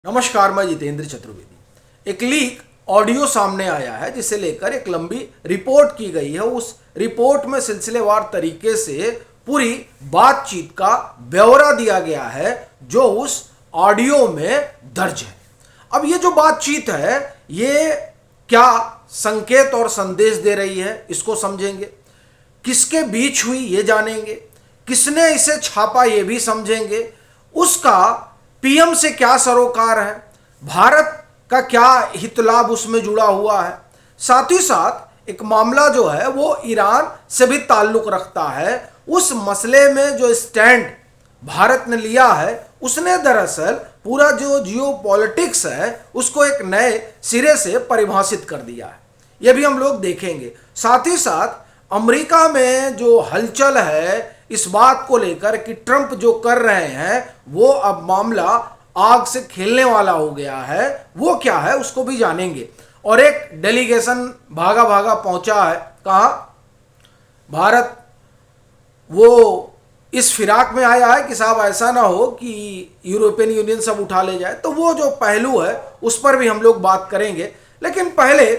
नमस्कार, मैं जितेंद्र चतुर्वेदी। एक लीक ऑडियो सामने आया है जिसे लेकर एक लंबी रिपोर्ट की गई है। उस रिपोर्ट में सिलसिलेवार तरीके से पूरी बातचीत का ब्यौरा दिया गया है जो उस ऑडियो में दर्ज है। अब ये जो बातचीत है ये क्या संकेत और संदेश दे रही है, इसको समझेंगे। किसके बीच हुई ये जानेंगे, किसने इसे छापा ये भी समझेंगे, उसका पीएम से क्या सरोकार है, भारत का क्या हित लाभ उसमें जुड़ा हुआ है। साथ ही साथ एक मामला जो है वो ईरान से भी ताल्लुक रखता है। उस मसले में जो स्टैंड भारत ने लिया है उसने दरअसल पूरा जो जियो पॉलिटिक्स है उसको एक नए सिरे से परिभाषित कर दिया है। यह भी हम लोग देखेंगे। साथ ही साथ अमेरिका में जो हलचल है इस बात को लेकर कि ट्रंप जो कर रहे हैं वो अब मामला आग से खेलने वाला हो गया है, वो क्या है उसको भी जानेंगे। और एक डेलीगेशन भागा भागा पहुंचा है, कहा भारत, वो इस फिराक में आया है कि साहब ऐसा ना हो कि यूरोपियन यूनियन सब उठा ले जाए। तो वो जो पहलू है उस पर भी हम लोग बात करेंगे। लेकिन पहले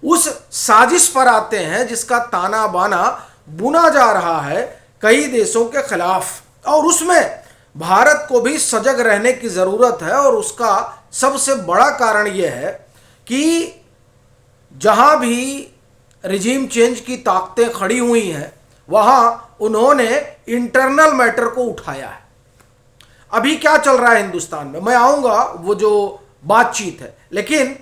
उस साजिश पर आते हैं जिसका ताना बाना बुना जा रहा है कई देशों के खिलाफ, और उसमें भारत को भी सजग रहने की जरूरत है। और उसका सबसे बड़ा कारण यह है कि जहां भी रिजीम चेंज की ताकतें खड़ी हुई हैं वहां उन्होंने इंटरनल मैटर को उठाया है। अभी क्या चल रहा है हिंदुस्तान में, मैं आऊंगा वो जो बातचीत है, लेकिन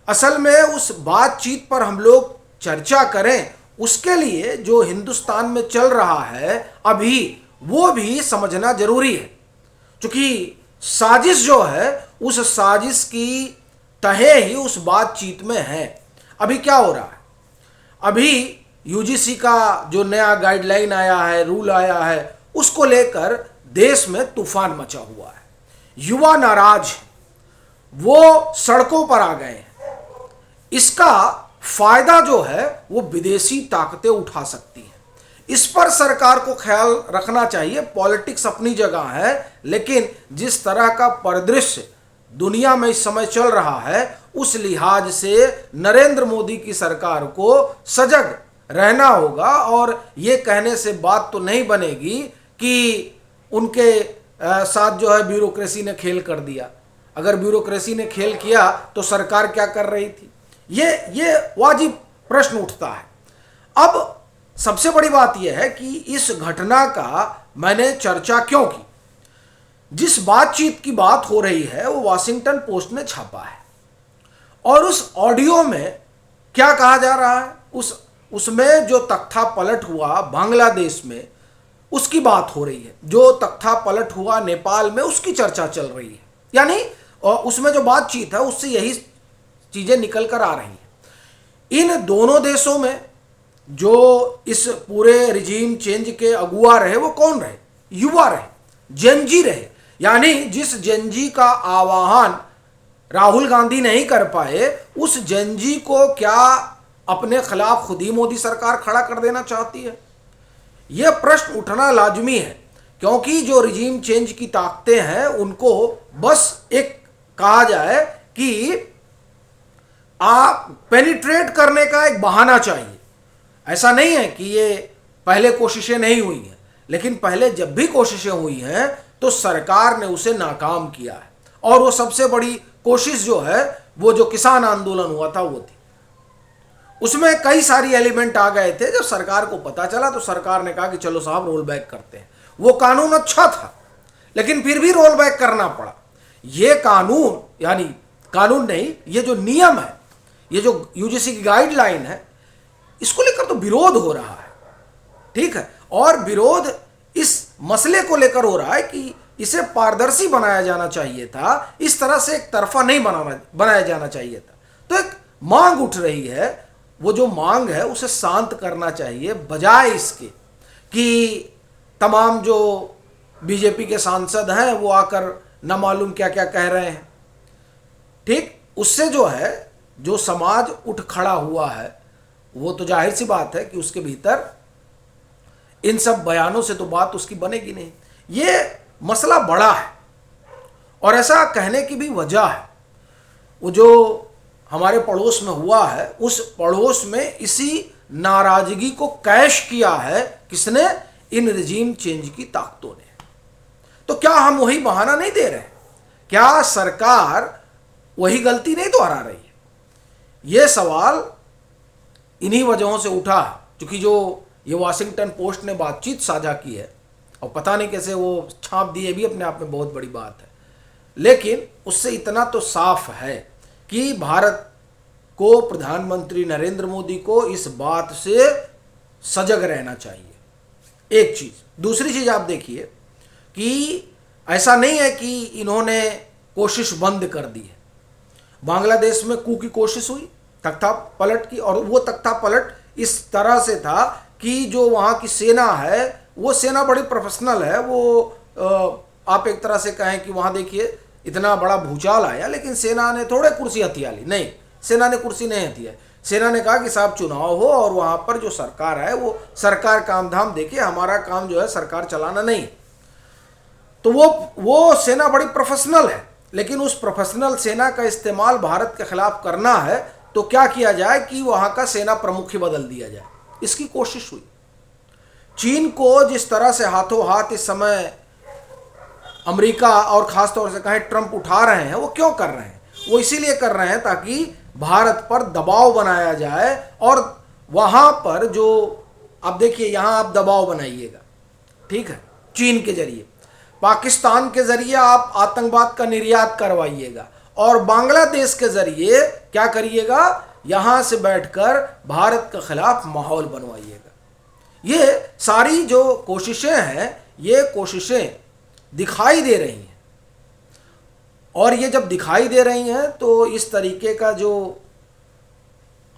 असल में उस बातचीत पर हम लोग चर्चा करें उसके लिए जो हिंदुस्तान में चल रहा है अभी वो भी समझना जरूरी है। क्योंकि साजिश जो है उस साजिश की तहे ही उस बातचीत में है। अभी क्या हो रहा है, अभी यूजीसी का जो नया गाइडलाइन आया है, रूल आया है, उसको लेकर देश में तूफान मचा हुआ है। युवा नाराज हैं, वो सड़कों पर आ गए हैं। इसका फायदा जो है वो विदेशी ताकतें उठा सकती हैं। इस पर सरकार को ख्याल रखना चाहिए। पॉलिटिक्स अपनी जगह है, लेकिन जिस तरह का परिदृश्य दुनिया में इस समय चल रहा है उस लिहाज से नरेंद्र मोदी की सरकार को सजग रहना होगा। और ये कहने से बात तो नहीं बनेगी कि उनके साथ जो है ब्यूरोक्रेसी ने खेल कर दिया। अगर ब्यूरोक्रेसी ने खेल किया तो सरकार क्या कर रही थी, ये वाजिब प्रश्न उठता है। अब सबसे बड़ी बात यह है कि इस घटना का मैंने चर्चा क्यों की। जिस बातचीत की बात हो रही है वो वॉशिंगटन पोस्ट ने छापा है, और उस ऑडियो में क्या कहा जा रहा है, उसमें जो तख्ता पलट हुआ बांग्लादेश में उसकी बात हो रही है। जो तख्ता पलट हुआ नेपाल में उसकी चर्चा चल रही है। यानी उसमें जो बातचीत है उससे यही चीजें निकल कर आ रही हैं। इन दोनों देशों में जो इस पूरे रिजीम चेंज के अगुआ रहे वो कौन रहे, युवा रहे, जेनजी रहे। यानी जिस जेनजी का आह्वान राहुल गांधी नहीं कर पाए उस जेनजी को क्या अपने खिलाफ खुद ही मोदी सरकार खड़ा कर देना चाहती है। यह प्रश्न उठना लाजमी है, क्योंकि जो रिजीम चेंज की ताकतें हैं उनको बस एक कहा जाए कि आप पेनिट्रेट करने का एक बहाना चाहिए। ऐसा नहीं है कि ये पहले कोशिशें नहीं हुई हैं, लेकिन पहले जब भी कोशिशें हुई हैं तो सरकार ने उसे नाकाम किया है। और वो सबसे बड़ी कोशिश जो है वो जो किसान आंदोलन हुआ था वो थी। उसमें कई सारी एलिमेंट आ गए थे। जब सरकार को पता चला तो सरकार ने कहा कि चलो साहब रोल बैक करते हैं। वो कानून अच्छा था लेकिन फिर भी रोल बैक करना पड़ा। ये कानून, यानी कानून नहीं, ये जो नियम है, ये जो यूजीसी की गाइडलाइन है, इसको लेकर तो विरोध हो रहा है, ठीक है। और विरोध इस मसले को लेकर हो रहा है कि इसे पारदर्शी बनाया जाना चाहिए था, इस तरह से एक तरफा नहीं बनाया जाना चाहिए था। तो एक मांग उठ रही है, वो जो मांग है उसे शांत करना चाहिए, बजाय इसके कि तमाम जो बीजेपी के सांसद हैं वो आकर न मालूम क्या क्या कह रहे हैं। ठीक, उससे जो है जो समाज उठ खड़ा हुआ है वो तो जाहिर सी बात है कि उसके भीतर इन सब बयानों से तो बात उसकी बनेगी नहीं। ये मसला बड़ा है और ऐसा कहने की भी वजह है, वो जो हमारे पड़ोस में हुआ है, उस पड़ोस में इसी नाराजगी को कैश किया है किसने? इन रिजीम चेंज की ताकतों ने। तो क्या हम वही बहाना नहीं दे रहे? क्या सरकार वही गलती नहीं दोहरा रही है? यह सवाल इन्हीं वजहों से उठा, क्योंकि जो ये वाशिंगटन पोस्ट ने बातचीत साझा की है, और पता नहीं कैसे वो छाप दिए भी अपने आप में बहुत बड़ी बात है, लेकिन उससे इतना तो साफ है कि भारत को, प्रधानमंत्री नरेंद्र मोदी को इस बात से सजग रहना चाहिए। एक चीज। दूसरी चीज आप देखिए कि ऐसा नहीं है कि इन्होंने कोशिश बंद कर दी है। बांग्लादेश में कू की कोशिश हुई, तख्ता पलट की, और वो तख्ता पलट इस तरह से था कि जो वहाँ की सेना है वो सेना बड़ी प्रोफेशनल है। वो आप एक तरह से कहें कि वहाँ देखिए इतना बड़ा भूचाल आया, लेकिन सेना ने थोड़े कुर्सी हथिया ली। नहीं, सेना ने कुर्सी नहीं हथिया। सेना ने कहा कि साहब चुनाव हो और वहाँ पर जो सरकार है वो सरकार काम धाम देखे, हमारा काम जो है सरकार चलाना नहीं। तो वो सेना बड़ी प्रोफेशनल है, लेकिन उस प्रोफेशनल सेना का इस्तेमाल भारत के खिलाफ करना है तो क्या किया जाए कि वहाँ का सेना प्रमुख ही बदल दिया जाए। इसकी कोशिश हुई। चीन को जिस तरह से हाथों हाथ इस समय अमेरिका और खासतौर से कहें ट्रंप उठा रहे हैं, वो क्यों कर रहे हैं? वो इसीलिए कर रहे हैं ताकि भारत पर दबाव बनाया जाए, और वहां पर जो अब देखिए यहां आप दबाव बनाइएगा, ठीक है, चीन के जरिए, पाकिस्तान के जरिए आप आतंकवाद का निर्यात करवाइएगा, और बांग्लादेश के जरिए क्या करिएगा? यहां से बैठकर भारत के खिलाफ माहौल बनवाइएगा। ये सारी जो कोशिशें हैं, ये कोशिशें दिखाई दे रही हैं, और ये जब दिखाई दे रही हैं तो इस तरीके का जो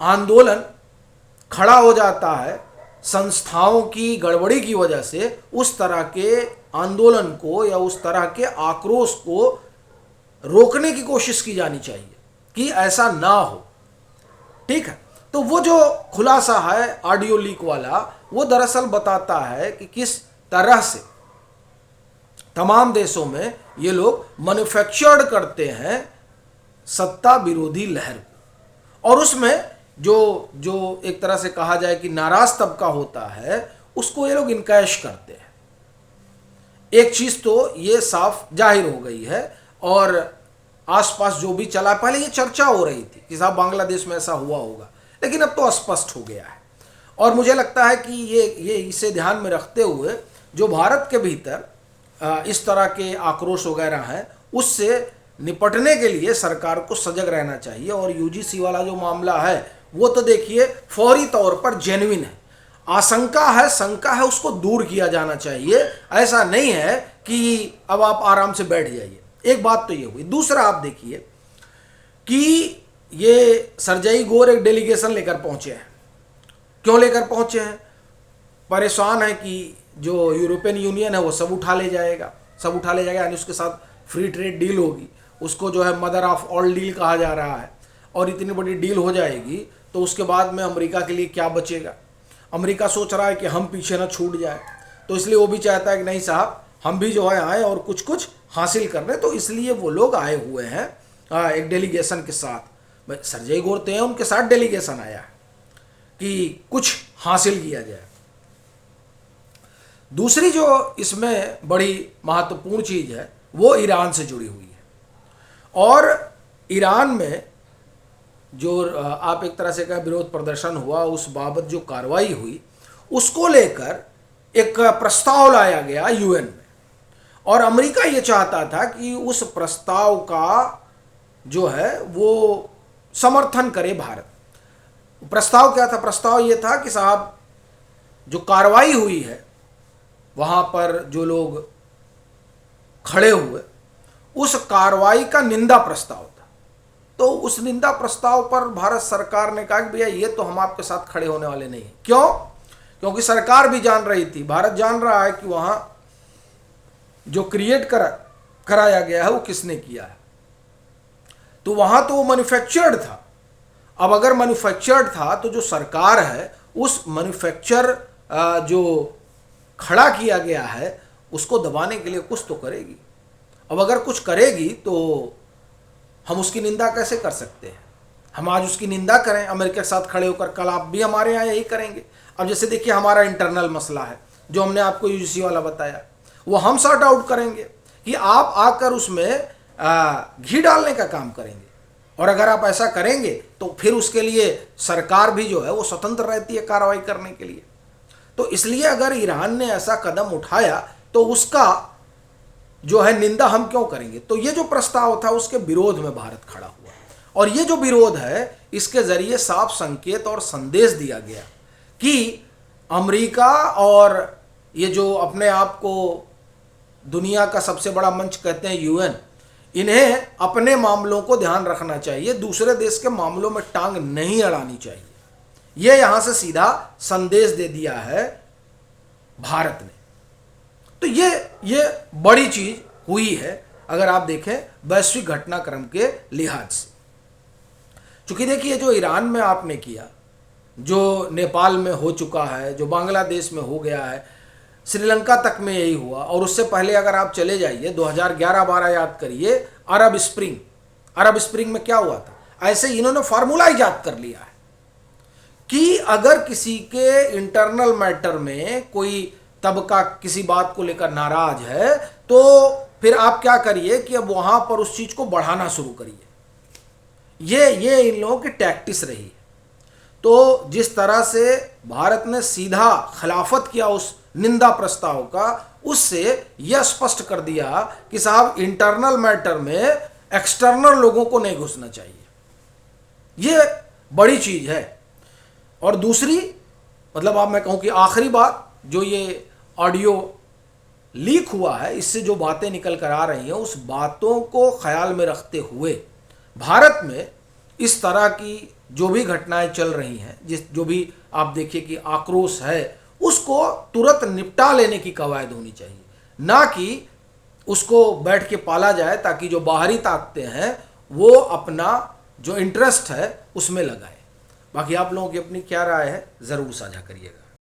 आंदोलन खड़ा हो जाता है संस्थाओं की गड़बड़ी की वजह से, उस तरह के आंदोलन को या उस तरह के आक्रोश को रोकने की कोशिश की जानी चाहिए कि ऐसा ना हो। ठीक है, तो वो जो खुलासा है ऑडियो लीक वाला, वो दरअसल बताता है कि किस तरह से तमाम देशों में ये लोग मैन्युफैक्चर्ड करते हैं सत्ता विरोधी लहर को, और उसमें जो एक तरह से कहा जाए कि नाराज तबका होता है उसको ये लोग इनकैश करते हैं। एक चीज तो ये साफ जाहिर हो गई है, और आसपास जो भी चला, पहले ये चर्चा हो रही थी कि साहब बांग्लादेश में ऐसा हुआ होगा, लेकिन अब तो स्पष्ट हो गया है। और मुझे लगता है कि ये इसे ध्यान में रखते हुए जो भारत के भीतर इस तरह के आक्रोश वगैरह हैं, उससे निपटने के लिए सरकार को सजग रहना चाहिए। और यूजीसी वाला जो मामला है वो तो देखिए फौरी तौर पर जेन्युइन है, आशंका है, शंका है, उसको दूर किया जाना चाहिए। ऐसा नहीं है कि अब आप आराम से बैठ जाइए। एक बात तो ये हुई। दूसरा आप देखिए कि ये सरजई घोर एक डेलीगेशन लेकर पहुंचे हैं। क्यों लेकर पहुंचे हैं? परेशान है कि जो यूरोपियन यूनियन है वो सब उठा ले जाएगा, यानी उसके साथ फ्री ट्रेड डील होगी, उसको जो है मदर ऑफ ऑल डील कहा जा रहा है, और इतनी बड़ी डील हो जाएगी तो उसके बाद में अमेरिका के लिए क्या बचेगा? अमेरिका सोच रहा है कि हम पीछे ना छूट जाए, तो इसलिए वो भी चाहता है कि नहीं साहब हम भी जो है आए और कुछ कुछ हासिल कर रहे, तो इसलिए वो लोग आए हुए हैं एक डेलीगेशन के साथ। सरजई घोर तो उनके साथ डेलीगेशन आया है कि कुछ हासिल किया जाए। दूसरी जो इसमें बड़ी महत्वपूर्ण चीज है वो ईरान से जुड़ी हुई है, और ईरान में जो आप एक तरह से कहें विरोध प्रदर्शन हुआ, उस बाबत जो कार्रवाई हुई उसको लेकर एक प्रस्ताव लाया गया यूएन में, और अमेरिका ये चाहता था कि उस प्रस्ताव का जो है वो समर्थन करे भारत। प्रस्ताव क्या था? प्रस्ताव ये था कि साहब जो कार्रवाई हुई है वहां पर जो लोग खड़े हुए, उस कार्रवाई का निंदा प्रस्ताव था। तो उस निंदा प्रस्ताव पर भारत सरकार ने कहा कि भैया ये तो हम आपके साथ खड़े होने वाले नहीं हैं। क्यों? क्योंकि सरकार भी जान रही थी, भारत जान रहा है कि वहां जो क्रिएट कराया गया है वो किसने किया है। तो वहां तो वो मैन्युफैक्चर्ड था। अब अगर मैन्युफैक्चर्ड था तो जो सरकार है उस मैन्युफैक्चर जो खड़ा किया गया है उसको दबाने के लिए कुछ तो करेगी। अब अगर कुछ करेगी तो हम उसकी निंदा कैसे कर सकते हैं? हम आज उसकी निंदा करें अमेरिका के साथ खड़े होकर, कल आप भी हमारे यहाँ यही करेंगे। अब जैसे देखिए हमारा इंटरनल मसला है जो हमने आपको यूजीसी वाला बताया, वो हम सॉर्ट आउट करेंगे कि आप आकर उसमें घी डालने का काम करेंगे। और अगर आप ऐसा करेंगे तो फिर उसके लिए सरकार भी जो है वो स्वतंत्र रहती है कार्रवाई करने के लिए। तो इसलिए अगर ईरान ने ऐसा कदम उठाया तो उसका जो है निंदा हम क्यों करेंगे? तो ये जो प्रस्ताव था उसके विरोध में भारत खड़ा हुआ, और ये जो विरोध है इसके जरिए साफ संकेत और संदेश दिया गया कि अमेरिका और ये जो अपने आप को दुनिया का सबसे बड़ा मंच कहते हैं यूएन, इन्हें अपने मामलों को ध्यान रखना चाहिए, दूसरे देश के मामलों में टांग नहीं अड़ानी चाहिए। ये यहां से सीधा संदेश दे दिया है भारत ने। तो ये बड़ी चीज हुई है अगर आप देखें वैश्विक घटनाक्रम के लिहाज से। चूंकि देखिए जो ईरान में आपने किया, जो नेपाल में हो चुका है, जो बांग्लादेश में हो गया है, श्रीलंका तक में यही हुआ, और उससे पहले अगर आप चले जाइए 2011-12 याद करिए, अरब स्प्रिंग में क्या हुआ था? ऐसे इन्होंने फार्मूला इजाद कर लिया है कि अगर किसी के इंटरनल मैटर में कोई तबका किसी बात को लेकर नाराज है तो फिर आप क्या करिए कि अब वहां पर उस चीज को बढ़ाना शुरू करिए। ये इन लोगों की टैक्टिस रही है। तो जिस तरह से भारत ने सीधा खिलाफत किया उस निंदा प्रस्ताव का, उससे यह स्पष्ट कर दिया कि साहब इंटरनल मैटर में एक्सटर्नल लोगों को नहीं घुसना चाहिए। ये बड़ी चीज है। और दूसरी मतलब आप मैं कहूं कि आखिरी बात, जो ये ऑडियो लीक हुआ है, इससे जो बातें निकल कर आ रही हैं उस बातों को ख्याल में रखते हुए भारत में इस तरह की जो भी घटनाएं चल रही हैं, जो भी आप देखिए कि आक्रोश है, उसको तुरंत निपटा लेने की कवायद होनी चाहिए, ना कि उसको बैठ के पाला जाए ताकि जो बाहरी ताकतें हैं वो अपना जो इंटरेस्ट है उसमें लगाए। बाकी आप लोगों की अपनी क्या राय है ज़रूर साझा करिएगा।